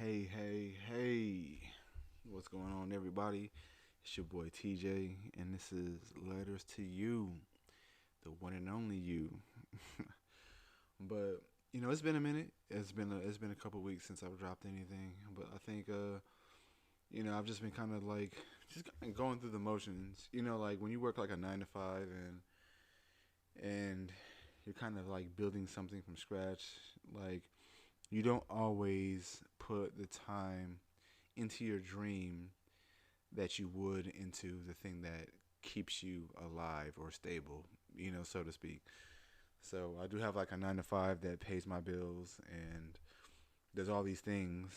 Hey, hey, hey. What's going on, everybody? It's your boy TJ, and this is Letters to You, the one and only you. But, it's been a minute. It's been a couple weeks since I've dropped anything, but I think I've just been kind of like just kind of going through the motions. Like when you work like a 9 to 5 and you're kind of like building something from scratch, like you don't always put the time into your dream that you would into the thing that keeps you alive or stable, so to speak. So I do have like a 9 to 5 that pays my bills and does all these things.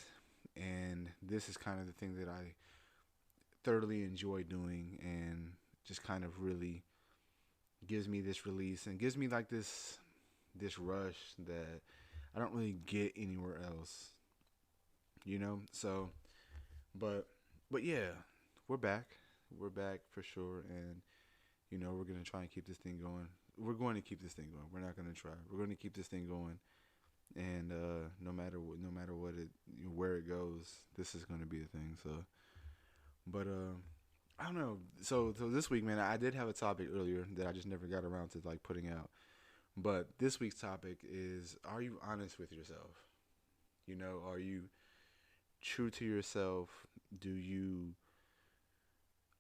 And this is kind of the thing that I thoroughly enjoy doing and just kind of really gives me this release and gives me like this rush that I don't really get anywhere else. So but yeah, we're back. We're back for sure, and we're gonna try and keep this thing going. We're going to keep this thing going. We're not gonna try. We're going to keep this thing going, and no matter what where it goes, this is gonna be a thing. So, but I don't know. So this week, man, I did have a topic earlier that I just never got around to like putting out. But this week's topic is: Are you honest with yourself? Are you true to yourself? Do you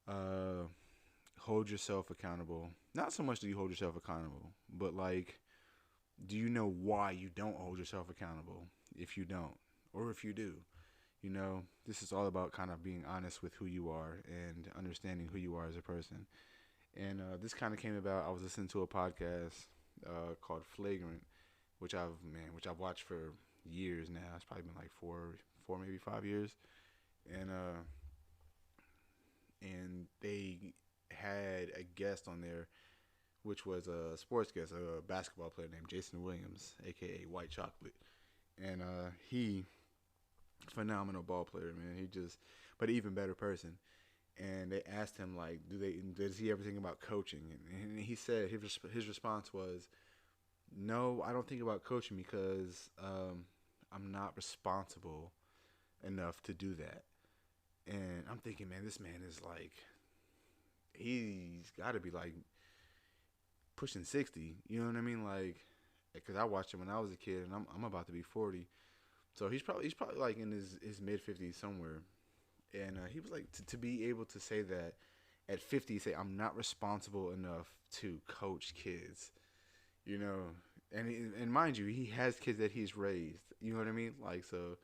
uh hold yourself accountable? Not so much do you hold yourself accountable, but like, do you know why you don't hold yourself accountable if you don't? Or if you do? This is all about kind of being honest with who you are and understanding who you are as a person. And this kind of came about. I was listening to a podcast called Flagrant, which I've watched for years now. It's probably been like four, maybe 5 years. And they had a guest on there, which was a sports guest, a basketball player named Jason Williams, aka White Chocolate, and he phenomenal ball player, man. But even better person. And they asked him like, does he ever think about coaching? And he said his response was, no, I don't think about coaching because I'm not responsible enough to do that. And I'm thinking, man, this man is like, he's got to be like pushing 60. You know what I mean? Like, because I watched him when I was a kid, and I'm about to be 40. So he's probably like in his mid 50s somewhere. And he was like to be able to say that at 50, say I'm not responsible enough to coach kids. You know, and mind you, he has kids that he's raised. You know what I mean? Like, so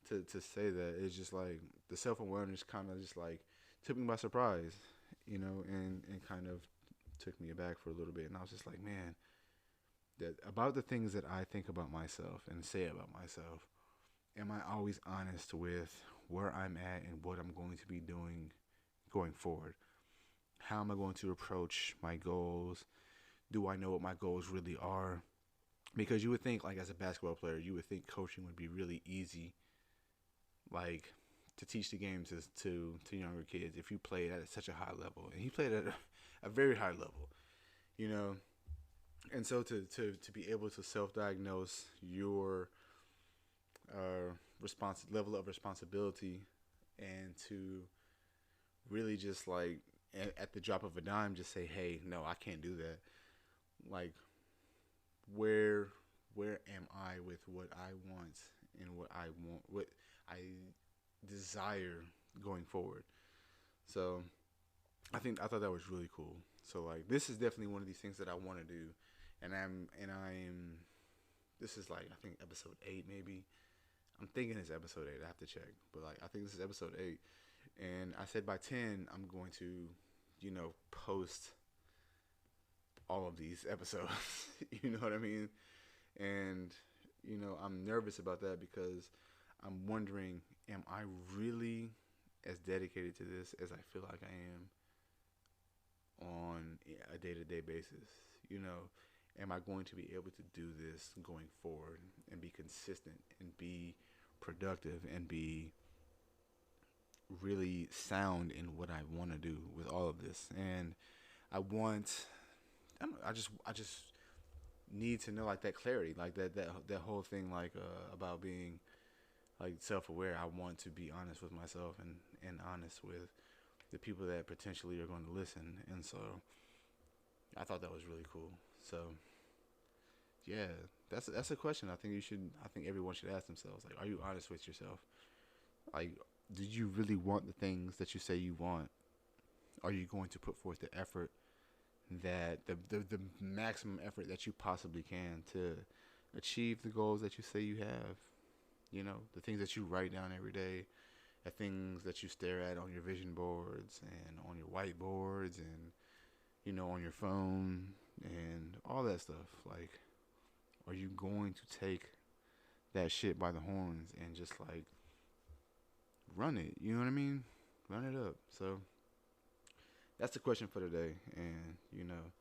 to say that, it's just like the self awareness kind of just like took me by surprise. And kind of took me aback for a little bit. And I was just like, man, that about the things that I think about myself and say about myself, am I always honest with where I'm at and what I'm going to be doing going forward? How am I going to approach my goals? Do I know what my goals really are? Because you would think, like, as a basketball player, you would think coaching would be really easy, like, to teach the games to younger kids if you played at such a high level. And he played at a very high level, you know. And so to be able to self diagnose your level of responsibility and to really just like at the drop of a dime just say, hey, no, I can't do that. Like, where where am I with what I want and what I desire going forward? So I thought that was really cool. So like this is definitely one of these things that I want to do, and I'm this is like I think episode 8 maybe. I'm thinking it's episode 8. I have to check, but like I think this is episode 8, and I said by 10 I'm going to, post all of these episodes. You know what I mean? And I'm nervous about that because I'm wondering, am I really as dedicated to this as I feel like I am on a day-to-day basis? Am I going to be able to do this going forward and be consistent and be productive and be really sound in what I want to do with all of this? And I want, I, don't know, I just need to know like that clarity, like that whole thing, like about being like self-aware. I want to be honest with myself and honest with the people that potentially are going to listen. And so I thought that was really cool. So yeah, that's a question I think you should. I think everyone should ask themselves. Like, are you honest with yourself? Like, do you really want the things that you say you want? Are you going to put forth the effort that the maximum effort that you possibly can to achieve the goals that you say you have? You know, the things that you write down every day, the things that you stare at on your vision boards and on your whiteboards and, you know, on your phone and all that stuff. Like, are you going to take that shit by the horns and just like run it? You know what I mean? Run it up. So that's the question for today. And, you know,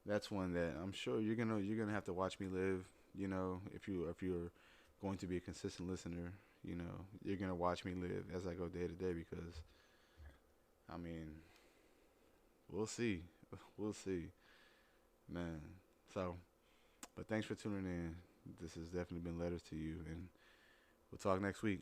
that's one that I'm sure you're gonna have to watch me live. You know, if you're going to be a consistent listener, you know, you're gonna watch me live as I go day to day because I mean, we'll see, we'll see, man. So, but thanks for tuning in. This has definitely been Letters to You, and we'll talk next week.